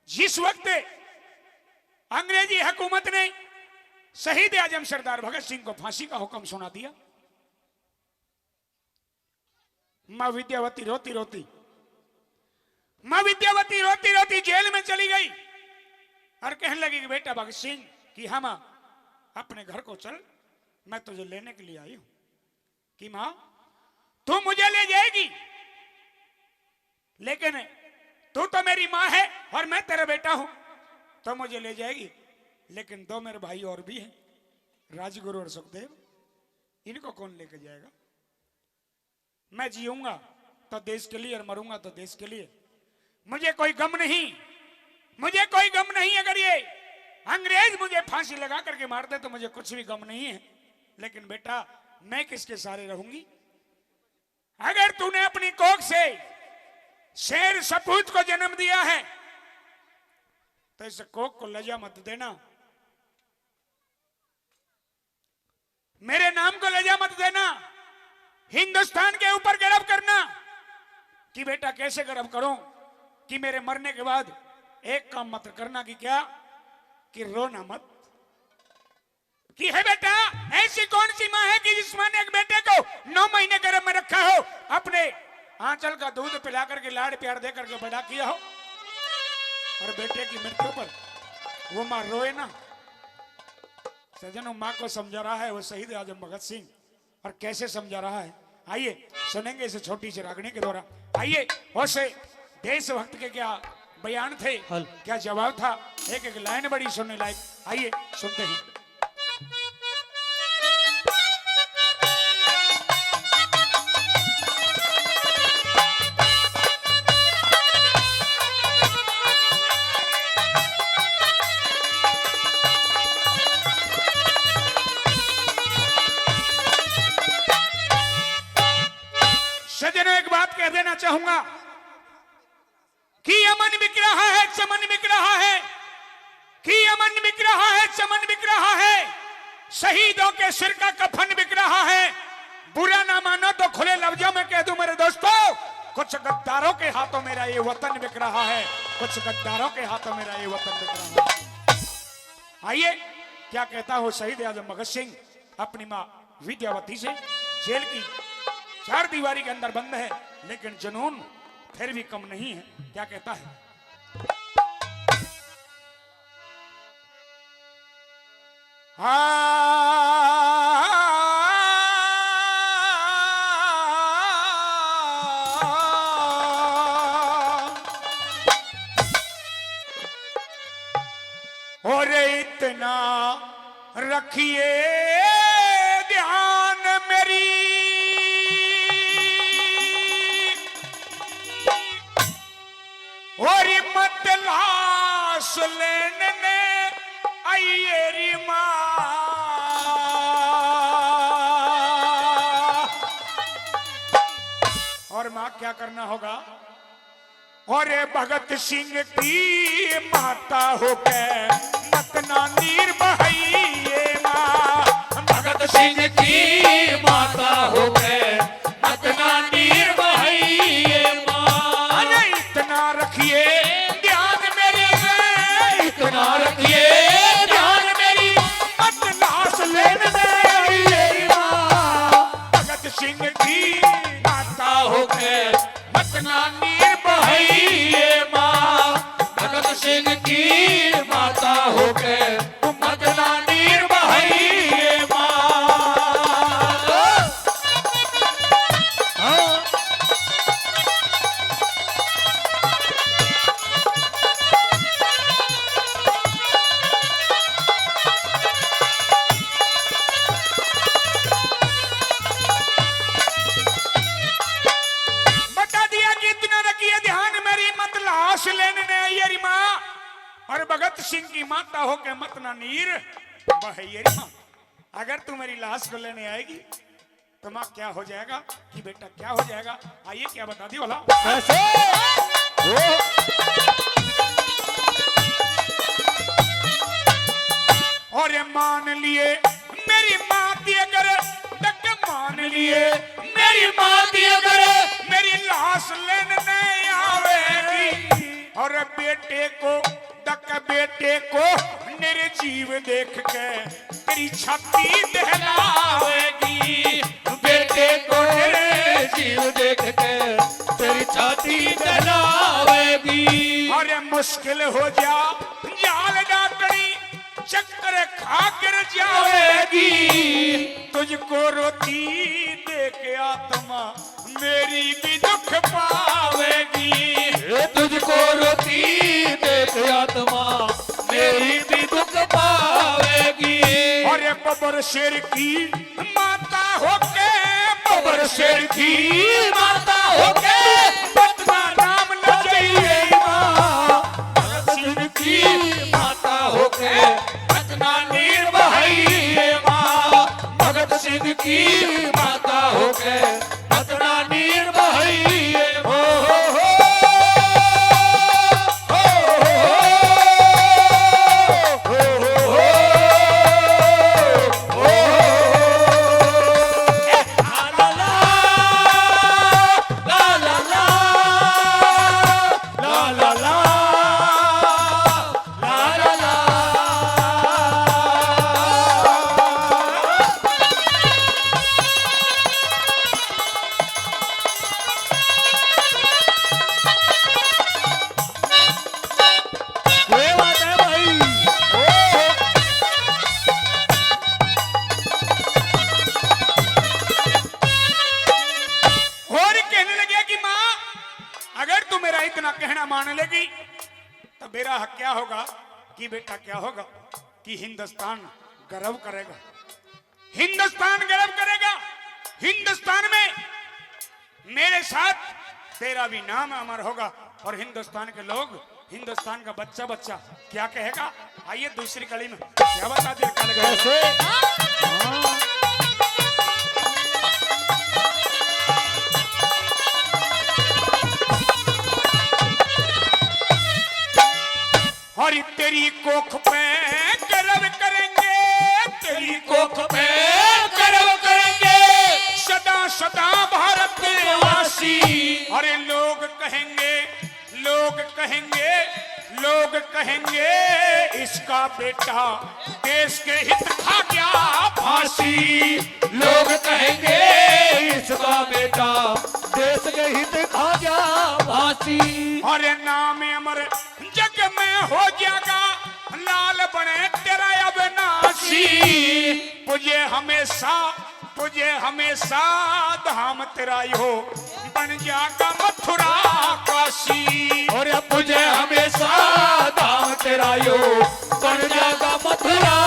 जिस वक्त अंग्रेजी हुकूमत ने शहीद आजम सरदार भगत सिंह को फांसी का हुक्म सुना दिया, मां विद्यावती रोती रोती जेल में चली गई और कहने लगी कि बेटा भगत सिंह कि हम अपने घर को चल, मैं तुझे लेने के लिए आई हूं। कि मां तू मुझे ले जाएगी, लेकिन तू तो मेरी मां है और मैं तेरा बेटा हूं, तो मुझे ले जाएगी, लेकिन दो मेरे भाई और भी हैं, राजगुरु और सुखदेव, इनको कौन लेके जाएगा? मैं जीऊंगा तो देश के लिए और मरूंगा तो देश के लिए, मुझे कोई गम नहीं, मुझे कोई गम नहीं। अगर ये अंग्रेज मुझे फांसी लगा करके मार दे तो मुझे कुछ भी गम नहीं है, लेकिन बेटा मैं किसके सहारे रहूंगी? अगर तूने अपनी कोख से शेर सपूत को जन्म दिया है तो इस कोख को लजा मत देना, मेरे नाम को लजा मत देना, हिंदुस्तान के ऊपर गर्व करना। कि बेटा कैसे गर्व करूं? कि मेरे मरने के बाद एक काम मत करना, कि क्या? कि रोना मत। कि है बेटा ऐसी कौन सी मां है कि जिस मां ने एक बेटे को 9 महीने गर्भ में रखा हो, अपने आंचल का दूध पिला करके लाड़ प्यार दे करके बड़ा किया हो, और बेटे की मृत्यु पर वो मां रोए ना? सज्जनों, मां को समझा रहा है वो शहीद आजम भगत सिंह, और कैसे समझा रहा है आइए सुनेंगे इस छोटी सी रागनी के द्वारा। आइए उसे देशभक्त के क्या बयान थे, क्या जवाब था, एक एक लाइन बड़ी सुनने लायक। आइए सुनते हैं। सज्जनों, एक बात कह देना चाहूंगा कि अमन बिक रहा है, चमन बिक रहा है, कि अमन बिक रहा है, चमन बिक रहा है, शहीदों के सिर का कफन बिक रहा है। बुरा ना मानो तो खुले लफ्जों में कह दूं मेरे दोस्तों, कुछ गद्दारों के हाथों मेरा ये वतन बिक रहा है, कुछ गद्दारों के हाथों मेरा ये वतन बिक रहा है। आइए क्या कहता हो शहीद आजम भगत सिंह अपनी मां विद्यावती से। जेल की 4 दीवारी के अंदर बंद है, लेकिन जुनून फिर भी कम नहीं है। क्या कहता है? और इतना रखिए ध्यान मेरी, और मत लाश लेने आइए मां। और मां क्या करना होगा? और भगत सिंह की माता होके मत ना नीर बहाइए मां। भगत सिंह की माता होके मत ना नीर बहाइए मां। अरे इतना रखिए ध्यान मेरी, इतना रखिए ध्यान मेरी, मत लाश लेने आइए मां। भगत सिंह की माता होके मत ना नीर बहाइए मां। भगत सिंह की माता होके मत ना नीर बहाइए मां। बता दिया कि इतना रखिए ध्यान मेरी, मत लाश लेने आइए मां। और भगत सिंह की माता होके मत ना नीर बहाइए मां। अगर तू मेरी लाश को लेने आएगी तो मां क्या हो जाएगा? कि बेटा क्या हो जाएगा? आइए क्या बता दी वाला। और ये मान लिए मेरी मां की अगर डक, मान लिए मेरी मां की अगर मेरी लाश लेने आवेगी, और और बेटे को बेटे को निर्जीव देख के तेरी छाती दहलावेगी, बेटे को निर्जीव देख के तेरी छाती दहलावेगी। अरे मुश्किल हो जा जाल डाकनी चक्कर खा कर जावेगी, तुझको रोती देख आत्मा मेरी भी दुख पावेगी, तुझको रोती देख आत्मा मेरी भी दुख पावेगी। अरे बबर शेर की माता होके, बबर शेर की माता होके पतना नाम न चाहिए माँ, भगत सिंह की माता होके पतना निर्भय माँ, भगत सिंह की माता होके पतना निर्भय हो। इतना कहना मान लेगी तो मेरा हक क्या होगा कि बेटा क्या होगा कि हिंदुस्तान गर्व करेगा, हिंदुस्तान गर्व करेगा। हिंदुस्तान में मेरे साथ तेरा भी नाम अमर होगा और हिंदुस्तान के लोग, हिंदुस्तान का बच्चा बच्चा क्या कहेगा। आइए दूसरी कड़ी में क्या बता दे और तेरी कोख पे गर्व करेंगे, तेरी कोख पे गर्व करेंगे सदा सदा भारतवासी। अरे लोग कहेंगे, लोग कहेंगे, लोग कहेंगे इसका बेटा देश के हित खा गया फांसी। लोग कहेंगे इसका बेटा देश के हित खा गया फांसी। अरे नाम अमर जग में हो जाएगा, लाल बने तेरा अविनाशी। तुझे हमेशा, तुझे हमेशा धाम तेरा हो बन जाएगा मथुरा काशी। और तुझे हमेशा धाम तेरा यो बन जाएगा मथुरा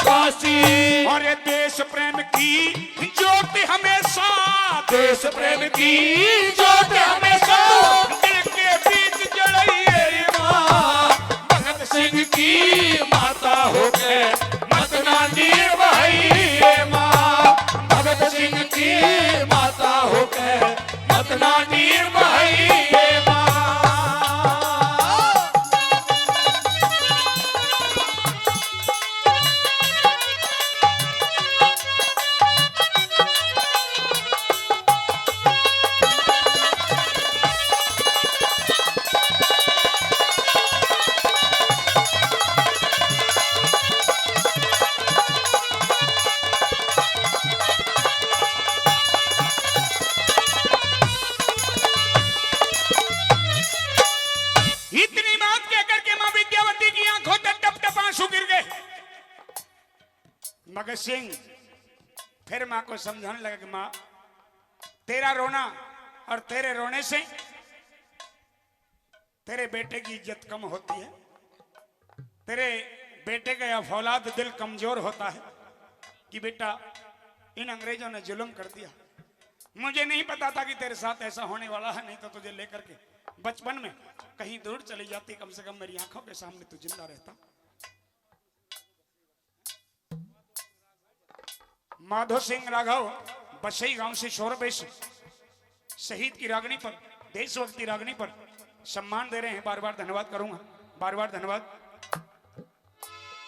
काशी। और देश प्रेम की ज्योति हमेशा, देश प्रेम की ज्योति हमेशा दिल के बीच जलाइए माँ। भगत सिंह की माता होके मतना निर्भय माँ। भगत सिंह की माता होके मतना निर्भय माँ। इतनी बात कहकर के मां विद्यावती की आंखों से टप टप आंसू गिर गए। भगत सिंह फिर मां को समझाने लगा कि मां तेरा रोना और तेरे रोने से तेरे बेटे की इज्जत कम होती है, तेरे बेटे का यह औलाद दिल कमजोर होता है कि बेटा इन अंग्रेजों ने जुल्म कर दिया। मुझे नहीं पता था कि तेरे साथ ऐसा होने वाला है, नहीं तो तुझे लेकर के बचपन में कहीं दूर चली जाती, कम से कम मेरी आंखों के सामने तू जिंदा रहता। माधो सिंह राघव बसई गांव से 100 रुपए से शहीद की रागनी पर, देशभक्ति रागनी पर सम्मान दे रहे हैं। बार बार धन्यवाद करूंगा, बार बार धन्यवाद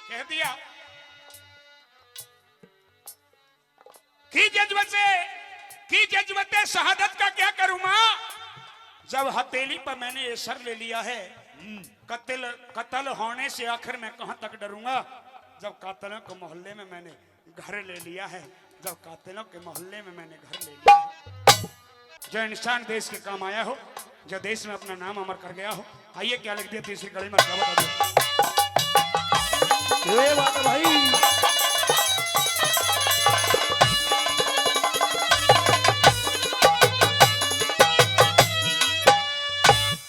कह दिया कि जज्बते शहादत का क्या करूं मां, जब हथेली पर मैंने ये सर ले लिया है कत्ल होने से आखिर मैं कहां तक डरूंगा, जब कातिलों को मोहल्ले में मैंने घर ले लिया है, जब कातिलों के मोहल्ले में मैंने घर ले लिया है। जो इंसान देश के काम आया हो, जो देश में अपना नाम अमर कर गया हो। आइए क्या लिख दिया तीसरी कड़ी में, क्या बता दो। ये बात है भाई।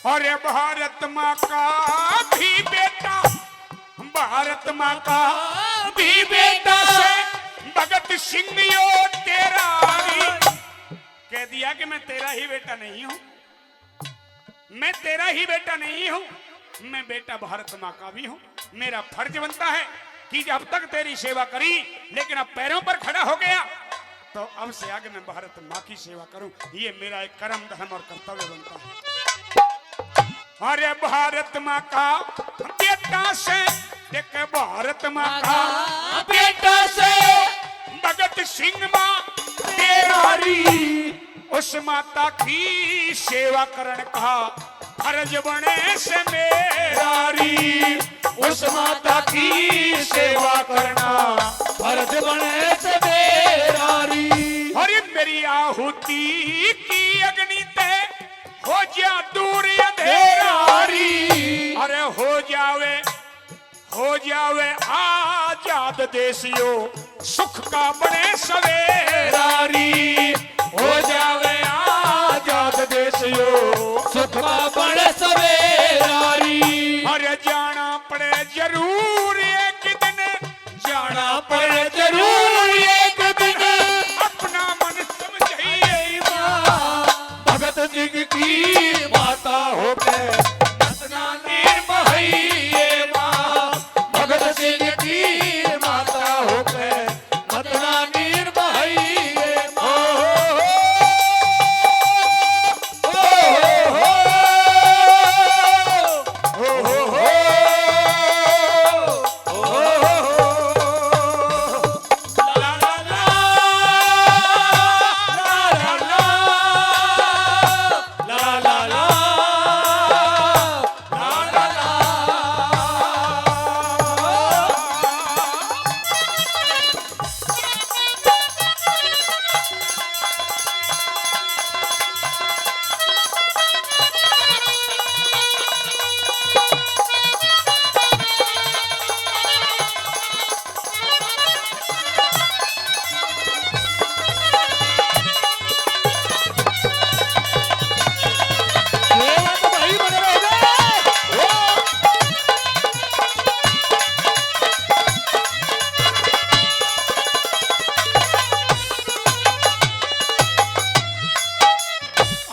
अरे भारत माँ का भी बेटा, भारत माँ का भी बेटा से भगत सिंह यो तेरा कह दिया कि मैं तेरा ही बेटा नहीं हूं, मैं तेरा ही बेटा नहीं हूं, मैं बेटा भारत माँ का भी हूं। मेरा फर्ज बनता है कि जब तक तेरी सेवा करी, लेकिन अब पैरों पर खड़ा हो गया तो अब से आगे मैं भारत माँ की सेवा करूं। ये मेरा एक कर्म धर्म और कर्तव्य बनता है। अरे भारत माँ का बेटा से, देख भारत माँ का बेटा से भगत सिंह माँ तेरारी, उस माता की सेवा करण का फर्ज बने से मेरारी, उस माता की सेवा करना फर्ज बने से मेरारी। अरे मेरी आहुति की अग्नि ते हो जा दूर अंधेरारी, अरे हो जावे आजाद देशियो सुख का बने सवेरारी, हो जावे आजाद देशियो सुख का बड़े सवेरारी। अरे जाना पड़े जरूर एक दिन, जाना पड़े जरूर एक दिन, अपना मन समझिए माँ भगत सिंह की माता होके नतना निर्महिए माँ, भगत सिंह की माता होके नतना निर्महिए माँ।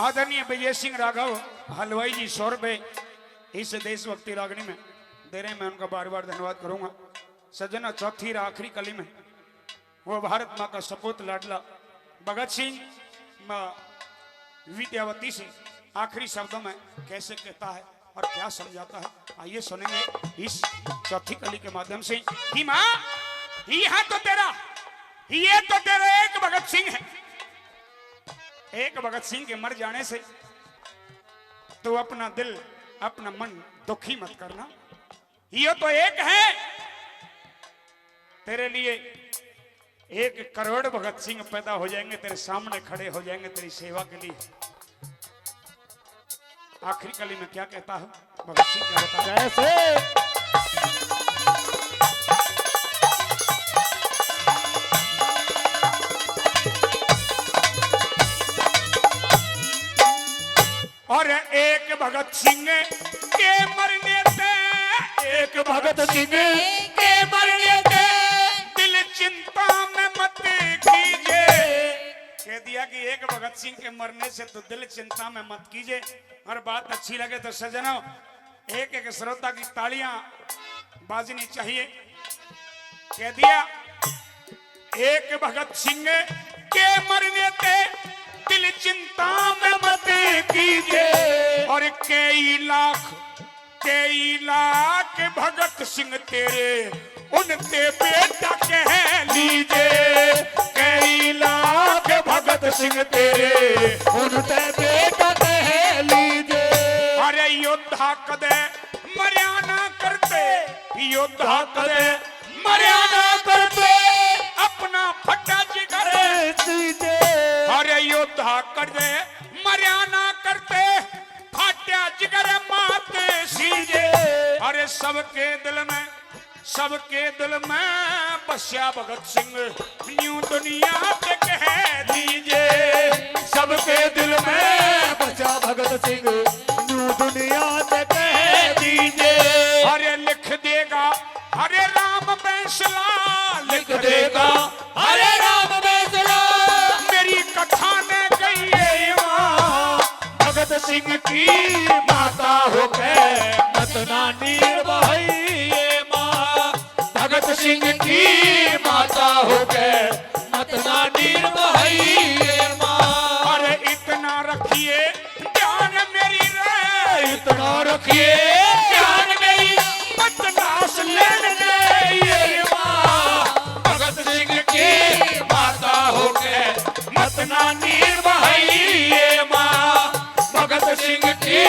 आदरणीय विजय सिंह राघव हलवाई जी 100 रुपए इस देशभक्ति रागनी में दे रहे हैं, मैं उनका बार बार धन्यवाद करूंगा। सज्जनों, चौथी आखिरी कली में वो भारत माँ का सपूत लाडला भगत सिंह माँ विद्यावती से आखिरी शब्दों में कैसे कहता है और क्या समझाता है, आइए सुनेंगे इस चौथी कली के माध्यम से। कि माँ यहाँ तो तेरा, ये तो तेरा एक भगत सिंह है, एक भगत सिंह के मर जाने से तो अपना दिल अपना मन दुखी मत करना, ये तो एक है, तेरे लिए 1 करोड़ भगत सिंह पैदा हो जाएंगे, तेरे सामने खड़े हो जाएंगे तेरी सेवा के लिए। आखिरी कली में क्या कहता है भगत सिंह, क्या बताया कैसे और एक भगत सिंह के मरने से, एक भगत सिंह के मरने से दिल चिंता में मत कीजिए। कह दिया कि एक भगत सिंह के मरने से तो दिल चिंता में मत कीजिए। और बात अच्छी लगे तो सज्जनों, एक एक श्रोता की तालियां बाजनी चाहिए। कह दिया एक भगत सिंह के मरने से दिल चिंता में मत कीजिए। और कई लाख भगत सिंह तेरे उनते बेटा कह लीजिए। कई लाख भगत सिंह तेरे उनते बेटा कह लीजिए। अरे योद्धा कदे योद्धा कदे मर्या ना करते अपना फटा जिगर सीधे अरे योद्धा कर दे मर्या ना करते फाट्या जिगर माते सीजे अरे सबके दिल में बस्या भगत सिंह न्यू दुनिया पे कह दीजिए सबके दिल में बचा भगत सिंह न्यू दुनिया से कह दीजिए अरे लिख देगा अरे राम फैसला लिख देगा अरे राम फैसला मेरी कथा ने गई है वहाँ भगत सिंह की माता होकर मतना निर्भय ये माँ भगत सिंह की माता होकर मतना निर्भय ये माँ अरे इतना रखिए ध्यान मेरी रे इतना रखिए ध्यान मेरी मत नाश लेने दे ये माँ भगत सिंह की माता होकर मतना निर्भय ये माँ भगत सिंह की